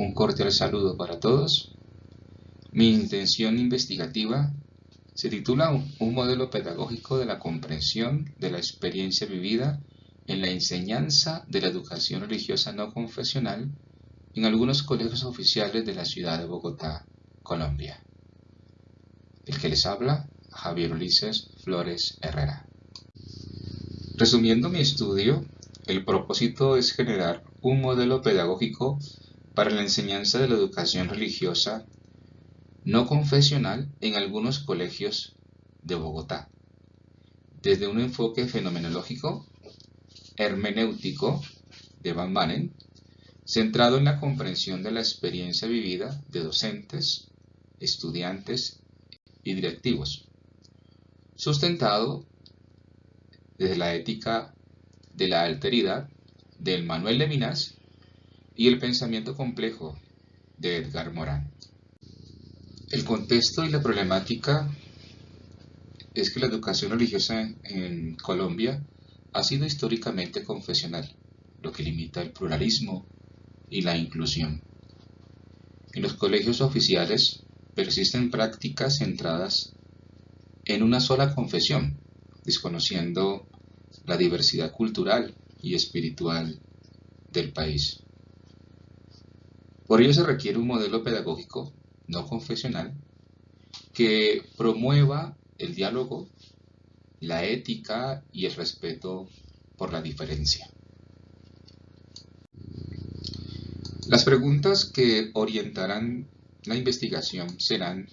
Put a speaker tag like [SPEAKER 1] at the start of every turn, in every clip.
[SPEAKER 1] Un cordial saludo para todos. Mi intención investigativa se titula Un modelo pedagógico de la comprensión de la experiencia vivida en la enseñanza de la educación religiosa no confesional en algunos colegios oficiales de la ciudad de Bogotá, Colombia. El que les habla, Javier Ulises Flores Herrera. Resumiendo mi estudio, el propósito es generar un modelo pedagógico para la enseñanza de la educación religiosa no confesional en algunos colegios de Bogotá, desde un enfoque fenomenológico, hermenéutico de Van Manen, centrado en la comprensión de la experiencia vivida de docentes, estudiantes y directivos, sustentado desde la ética de la alteridad de Emmanuel Levinas y el pensamiento complejo de Edgar Morin. El contexto y la problemática es que la educación religiosa en Colombia ha sido históricamente confesional, lo que limita el pluralismo y la inclusión. En los colegios oficiales persisten prácticas centradas en una sola confesión, desconociendo la diversidad cultural y espiritual del país. Por ello se requiere un modelo pedagógico no confesional que promueva el diálogo, la ética y el respeto por la diferencia. Las preguntas que orientarán la investigación serán: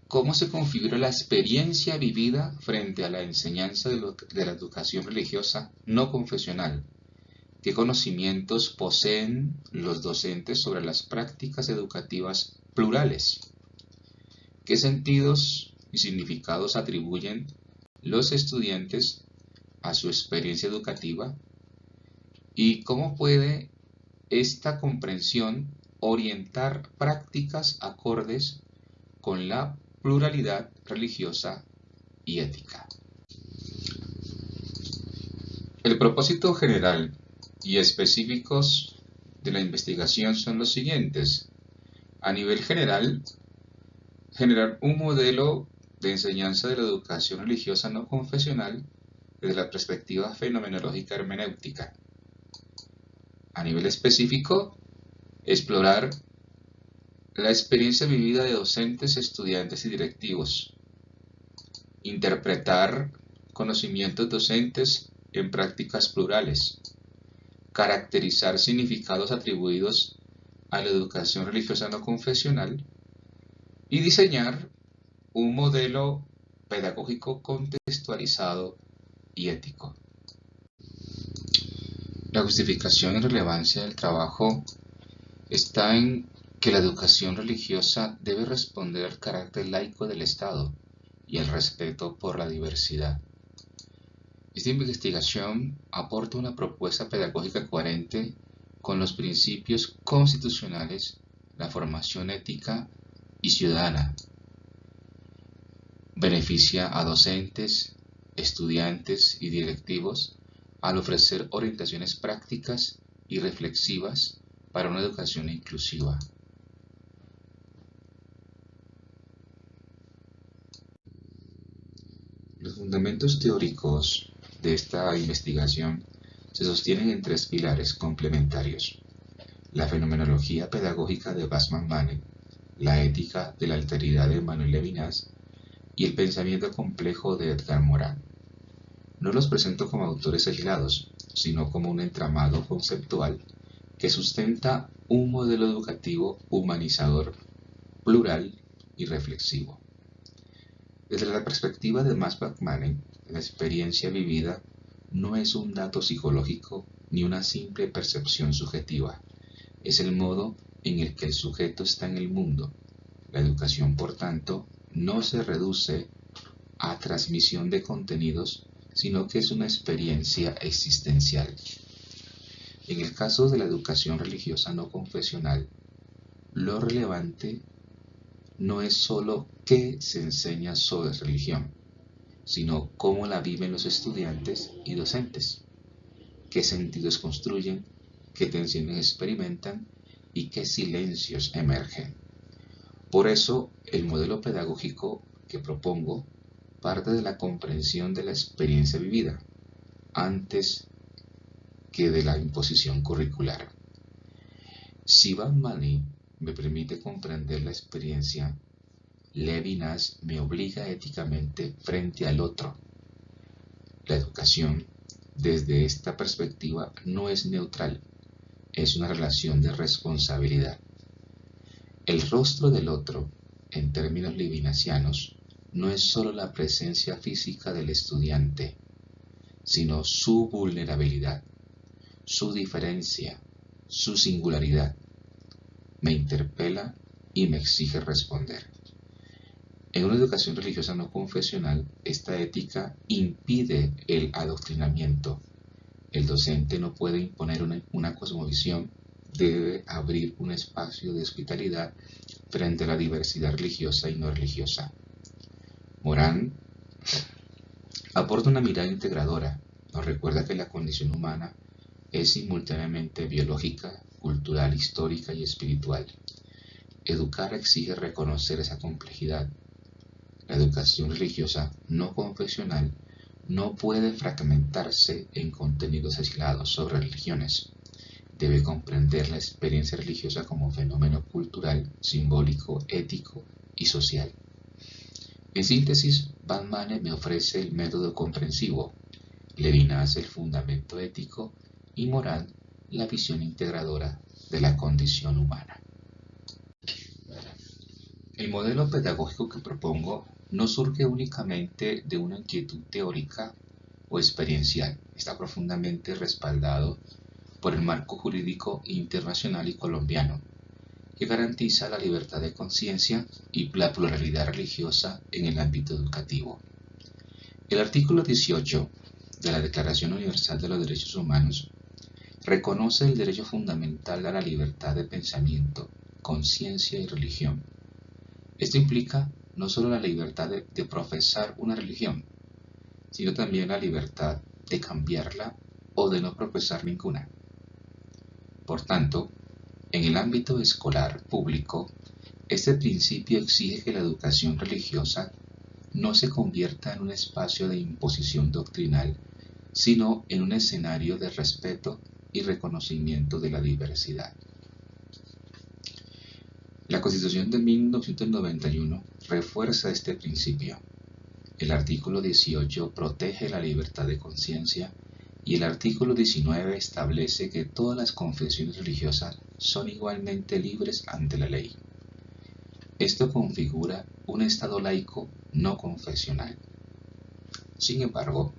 [SPEAKER 1] ¿cómo se configura la experiencia vivida frente a la enseñanza de la educación religiosa no confesional? ¿Qué conocimientos poseen los docentes sobre las prácticas educativas plurales? ¿Qué sentidos y significados atribuyen los estudiantes a su experiencia educativa? ¿Y cómo puede esta comprensión orientar prácticas acordes con la pluralidad religiosa y ética? El propósito general y específicos de la investigación son los siguientes. A nivel general, generar un modelo de enseñanza de la educación religiosa no confesional desde la perspectiva fenomenológica hermenéutica. A nivel específico, explorar la experiencia vivida de docentes, estudiantes y directivos. Interpretar conocimientos docentes en prácticas plurales. Caracterizar significados atribuidos a la educación religiosa no confesional. Y diseñar un modelo pedagógico contextualizado y ético. La justificación y relevancia del trabajo está en que la educación religiosa debe responder al carácter laico del Estado y el respeto por la diversidad. Esta investigación aporta una propuesta pedagógica coherente con los principios constitucionales, la formación ética y ciudadana. Beneficia a docentes, estudiantes y directivos al ofrecer orientaciones prácticas y reflexivas para una educación inclusiva. Los fundamentos teóricos de esta investigación se sostienen en tres pilares complementarios: la fenomenología pedagógica de Van Manen, la ética de la alteridad de Emmanuel Levinas y el pensamiento complejo de Edgar Morin. No los presento como autores aislados, sino como un entramado conceptual que sustenta un modelo educativo humanizador, plural y reflexivo. Desde la perspectiva de Van Manen, la experiencia vivida no es un dato psicológico ni una simple percepción subjetiva, es el modo en el que el sujeto está en el mundo. La educación, por tanto, no se reduce a transmisión de contenidos, sino que es una experiencia existencial. En el caso de la educación religiosa no confesional, lo relevante no es sólo qué se enseña sobre religión, sino cómo la viven los estudiantes y docentes, qué sentidos construyen, qué tensiones experimentan y qué silencios emergen. Por eso, el modelo pedagógico que propongo parte de la comprensión de la experiencia vivida, antes que de la imposición curricular. Si Van Mani me permite comprender la experiencia, Levinas me obliga éticamente frente al otro. La educación, desde esta perspectiva, no es neutral, es una relación de responsabilidad. El rostro del otro, en términos levinasianos, no es sólo la presencia física del estudiante, sino su vulnerabilidad, su diferencia, su singularidad. Me interpela y me exige responder. En una educación religiosa no confesional, esta ética impide el adoctrinamiento. El docente no puede imponer una cosmovisión, debe abrir un espacio de hospitalidad frente a la diversidad religiosa y no religiosa. Morán aporta una mirada integradora, nos recuerda que la condición humana es simultáneamente biológica, cultural, histórica y espiritual. Educar exige reconocer esa complejidad. La educación religiosa no confesional no puede fragmentarse en contenidos aislados sobre religiones. Debe comprender la experiencia religiosa como fenómeno cultural, simbólico, ético y social. En síntesis, Van Mane me ofrece el método comprensivo, Levinas el fundamento ético y Morán la visión integradora de la condición humana. El modelo pedagógico que propongo no surge únicamente de una inquietud teórica o experiencial, está profundamente respaldado por el marco jurídico internacional y colombiano, que garantiza la libertad de conciencia y la pluralidad religiosa en el ámbito educativo. El artículo 18 de la Declaración Universal de los Derechos Humanos reconoce el derecho fundamental a la libertad de pensamiento, conciencia y religión. Esto implica no solo la libertad de profesar una religión, sino también la libertad de cambiarla o de no profesar ninguna. Por tanto, en el ámbito escolar público, este principio exige que la educación religiosa no se convierta en un espacio de imposición doctrinal, sino en un escenario de respeto y reconocimiento de la diversidad. La Constitución de 1991 refuerza este principio. El artículo 18 protege la libertad de conciencia y el artículo 19 establece que todas las confesiones religiosas son igualmente libres ante la ley. Esto configura un Estado laico no confesional. Sin embargo,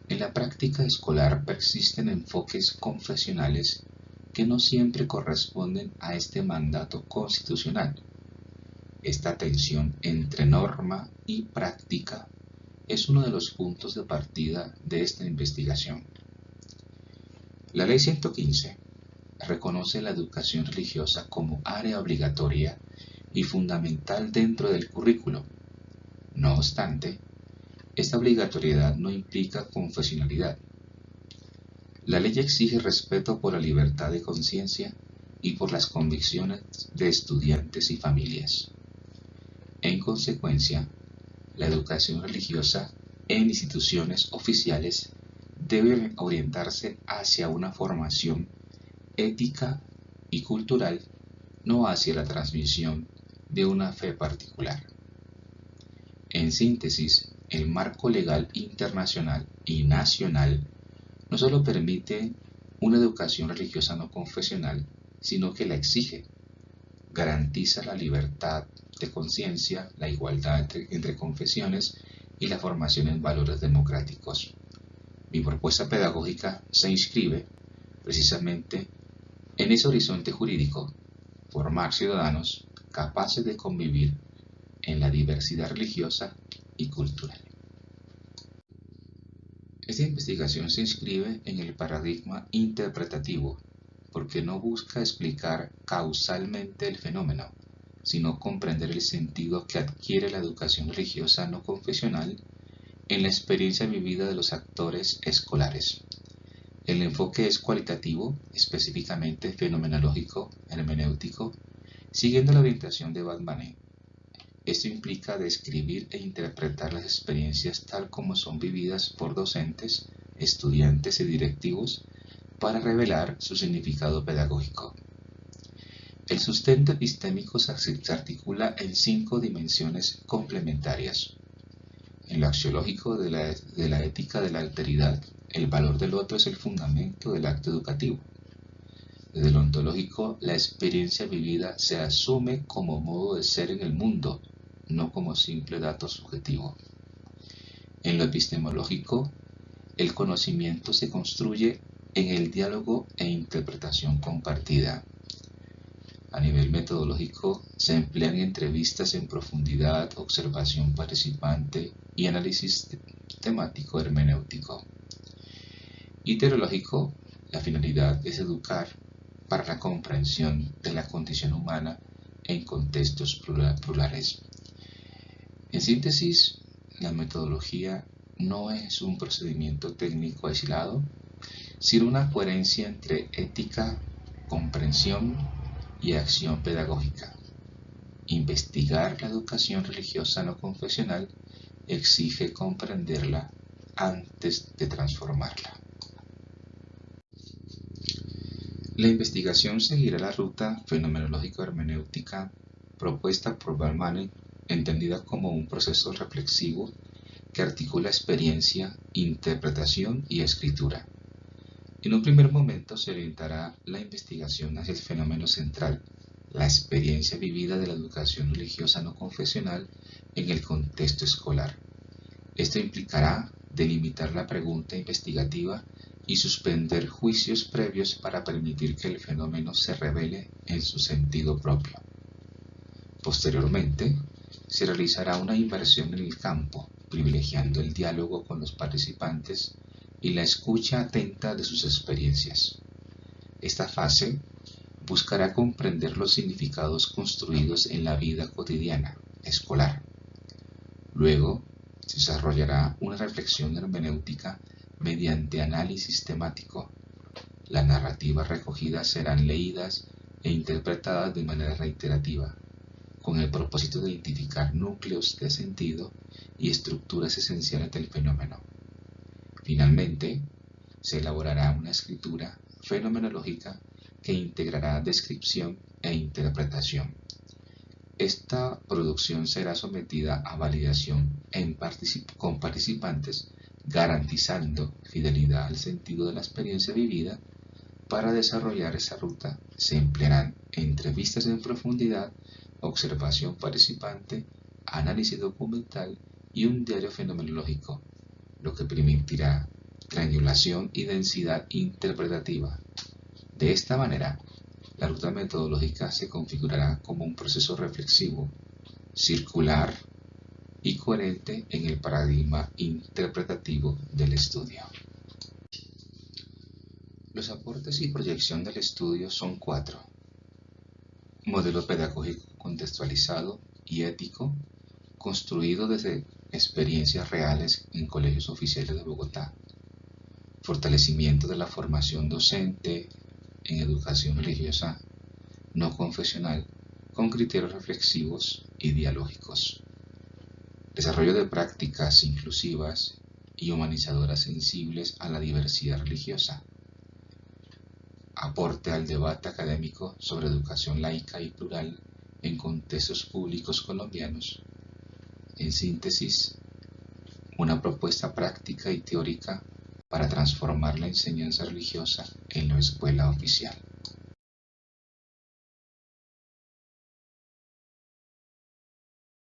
[SPEAKER 1] en la práctica escolar persisten enfoques confesionales que no siempre corresponden a este mandato constitucional. Esta tensión entre norma y práctica es uno de los puntos de partida de esta investigación. La Ley 115 reconoce la educación religiosa como área obligatoria y fundamental dentro del currículo. No obstante, esta obligatoriedad no implica confesionalidad. La ley exige respeto por la libertad de conciencia y por las convicciones de estudiantes y familias. En consecuencia, la educación religiosa en instituciones oficiales debe orientarse hacia una formación ética y cultural, no hacia la transmisión de una fe particular. En síntesis, el marco legal internacional y nacional no solo permite una educación religiosa no confesional, sino que la exige. Garantiza la libertad de conciencia, la igualdad entre confesiones y la formación en valores democráticos. Mi propuesta pedagógica se inscribe precisamente en ese horizonte jurídico, formar ciudadanos capaces de convivir en la diversidad religiosa y cultural. Esta investigación se inscribe en el paradigma interpretativo, porque no busca explicar causalmente el fenómeno, sino comprender el sentido que adquiere la educación religiosa no confesional en la experiencia vivida de los actores escolares. El enfoque es cualitativo, específicamente fenomenológico, hermenéutico, siguiendo la orientación de Batmané. Esto implica describir e interpretar las experiencias tal como son vividas por docentes, estudiantes y directivos para revelar su significado pedagógico. El sustento epistémico se articula en 5 dimensiones complementarias. En lo axiológico de la ética de la alteridad, el valor del otro es el fundamento del acto educativo. Desde lo ontológico, la experiencia vivida se asume como modo de ser en el mundo, no como simple dato subjetivo. En lo epistemológico, el conocimiento se construye en el diálogo e interpretación compartida. A nivel metodológico, se emplean entrevistas en profundidad, observación participante y análisis temático hermenéutico. Y teológico, la finalidad es educar para la comprensión de la condición humana en contextos plurales. En síntesis, la metodología no es un procedimiento técnico aislado, sino una coherencia entre ética, comprensión y acción pedagógica. Investigar la educación religiosa no confesional exige comprenderla antes de transformarla. La investigación seguirá la ruta fenomenológico-hermenéutica propuesta por Batmané, entendida como un proceso reflexivo que articula experiencia, interpretación y escritura. En un primer momento se orientará la investigación hacia el fenómeno central, la experiencia vivida de la educación religiosa no confesional en el contexto escolar. Esto implicará delimitar la pregunta investigativa y suspender juicios previos para permitir que el fenómeno se revele en su sentido propio. Posteriormente, se realizará una inversión en el campo, privilegiando el diálogo con los participantes y la escucha atenta de sus experiencias. Esta fase buscará comprender los significados construidos en la vida cotidiana, escolar. Luego, se desarrollará una reflexión hermenéutica mediante análisis temático. Las narrativas recogidas serán leídas e interpretadas de manera reiterativa, con el propósito de identificar núcleos de sentido y estructuras esenciales del fenómeno. Finalmente, se elaborará una escritura fenomenológica que integrará descripción e interpretación. Esta producción será sometida a validación con participantes, garantizando fidelidad al sentido de la experiencia vivida. Para desarrollar esa ruta se emplearán entrevistas en profundidad, observación participante, análisis documental y un diario fenomenológico, lo que permitirá triangulación y densidad interpretativa. De esta manera, la ruta metodológica se configurará como un proceso reflexivo, circular y coherente en el paradigma interpretativo del estudio. Los aportes y proyección del estudio son 4. Modelo pedagógico contextualizado y ético, construido desde experiencias reales en colegios oficiales de Bogotá. Fortalecimiento de la formación docente en educación religiosa no confesional con criterios reflexivos y dialógicos. Desarrollo de prácticas inclusivas y humanizadoras sensibles a la diversidad religiosa. Aporte al debate académico sobre educación laica y plural en contextos públicos colombianos. En síntesis, una propuesta práctica y teórica para transformar la enseñanza religiosa en la escuela oficial.